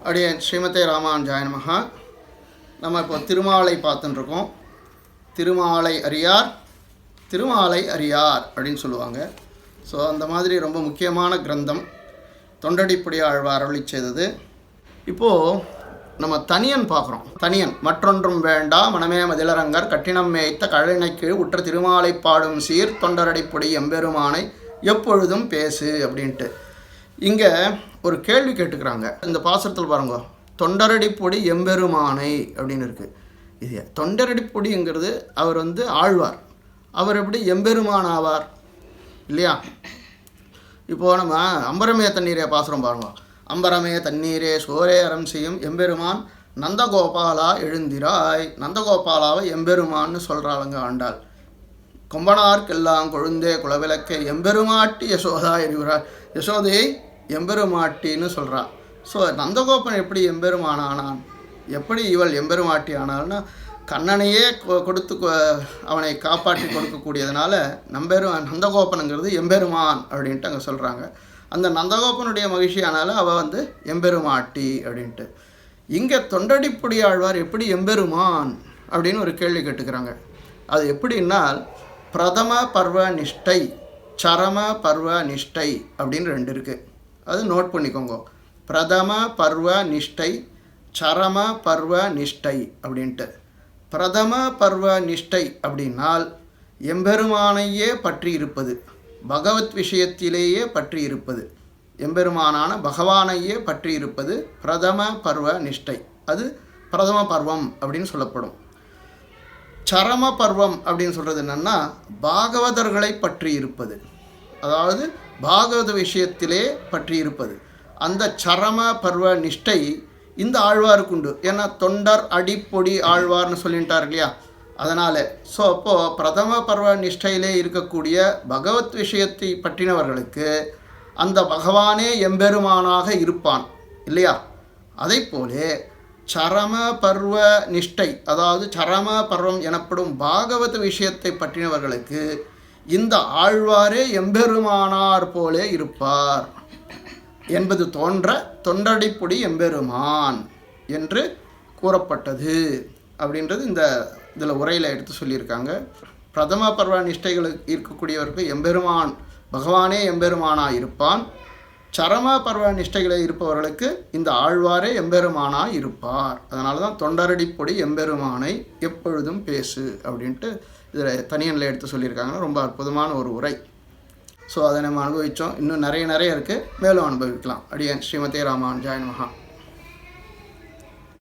அடியேன் ஸ்ரீமதே ராமானுஜாய நமஹ. நம்ம இப்போ திருமாலை பார்த்துட்டுருக்கோம். திருமாலை அறியார் திருமாலை அறியார் அப்படின்னு சொல்லுவாங்க. ஸோ அந்த மாதிரி ரொம்ப முக்கியமான கிரந்தம் தொண்டடிப்புடி ஆழ்வார் அருளி செய்தது. இப்போது நம்ம தனியன் பார்க்குறோம். தனியன் மற்றொன்றும் வேண்டா மனமே மதிலரங்கர் கட்டினம் மேய்த்த கழனைக்கு உற்ற திருமாலை பாடும் சீர் தொண்டரடிப்புடி எம்பெருமானை எப்பொழுதும் பேசு அப்படின்ட்டு இங்கே ஒரு கேள்வி கேட்டுக்கிறாங்க. இந்த பாசுரத்தில் பாருங்க, தொண்டரடிப்பொடி எம்பெருமானை அப்படின்னு இருக்குது. இது தொண்டரடிப்பொடிங்கிறது அவர் ஆழ்வார். அவர் எப்படி எம்பெருமான் ஆவார் இல்லையா? இப்போது நம்ம அம்பரமே தண்ணீரே பாசுரம் பாருங்க. அம்பரமே தண்ணீரே சோரே அறம் செய்யும் எம்பெருமான் நந்தகோபாலா எழுந்திராய். நந்தகோபாலாவை எம்பெருமான்னு சொல்கிறாளுங்க ஆண்டாள். கொம்பனார்க்கெல்லாம் கொழுந்தே குலவிளக்கே எம்பெருமாட்டி யசோதா எரிகிறார். யசோதையை எம்பெருமாட்டின்னு சொல்கிறாள். ஸோ நந்தகோபன் எப்படி எம்பெருமான் ஆனான், எப்படி இவள் எம்பெருமாட்டி ஆனால்னா கண்ணனையே கொடுத்து அவனை காப்பாற்றி கொடுக்கக்கூடியதுனால நந்தகோபனுங்கிறது எம்பெருமான் அப்படின்ட்டு அங்கே சொல்கிறாங்க. அந்த நந்தகோபனுடைய மகிழ்ச்சியானால அவள் எம்பெருமாட்டி அப்படின்ட்டு. இங்கே தொண்டடிப்புடி ஆழ்வார் எப்படி எம்பெருமான் அப்படின்னு ஒரு கேள்வி கேட்டுக்கிறாங்க. அது எப்படின்னால் பிரதம பர்வ நிஷ்டை சரம பர்வ நிஷ்டை அப்படின்னு ரெண்டு இருக்குது. அது நோட் பண்ணிக்கோங்க. பிரதம பர்வ நிஷ்டை சரம பர்வ நிஷ்டை அப்படின்ட்டு. பிரதம பர்வ நிஷ்டை அப்படின்னால் எம்பெருமானையே பற்றி இருப்பது, பகவத் விஷயத்திலேயே பற்றி இருப்பது, எம்பெருமானான பகவானையே பற்றி இருப்பது பிரதம பர்வ நிஷ்டை. அது பிரதம பர்வம் அப்படின்னு சொல்லப்படும். சரம பர்வம் அப்படின்னு சொல்கிறது என்னென்னா பாகவதர்களை பற்றி இருப்பது, அதாவது பாகவத விஷயத்திலே பற்றி இருப்பது. அந்த சரம பர்வ நிஷ்டை இந்த ஆழ்வாருக்கு உண்டு. ஏன்னா தொண்டர் அடிப்பொடி ஆழ்வார்னு சொல்லிட்டார் இல்லையா? அதனால் ஸோ அப்போது பிரதம பர்வ நிஷ்டையிலே இருக்கக்கூடிய பகவத் விஷயத்தை பற்றினவர்களுக்கு அந்த பகவானே எம்பெருமானாக இருப்பான் இல்லையா? அதை போலே சரம பர்வ நிஷ்டை, அதாவது சரம பர்வம் எனப்படும் பாகவத விஷயத்தை பற்றினவர்களுக்கு இந்த ஆழ்வாரே எம்பெருமானார் போலே இருப்பார் என்பது தோன்ற தொண்டடிப்புடி எம்பெருமான் என்று கூறப்பட்டது அப்படின்றது இதில் உரையில் எடுத்து சொல்லியிருக்காங்க. பிரதம பர்வ நிஷ்டைகள் இருக்கக்கூடியவருக்கு எம்பெருமான் பகவானே எம்பெருமானாக இருப்பான். சரம பர்வ நிஷ்டைகளை இருப்பவர்களுக்கு இந்த ஆழ்வாரே எம்பெருமானாக இருப்பார். அதனால தான் தொண்டரடிப்பொடி எம்பெருமானை எப்பொழுதும் பேசு அப்படின்ட்டு இதில் தனியனில் எடுத்து சொல்லியிருக்காங்க. ரொம்ப அற்புதமான ஒரு உரை. ஸோ அதை நம்ம அனுபவித்தோம். இன்னும் நிறைய இருக்குது, மேலும் அனுபவிக்கலாம். அடியேன் ஸ்ரீமதே ராமானுஜாய நமஹ.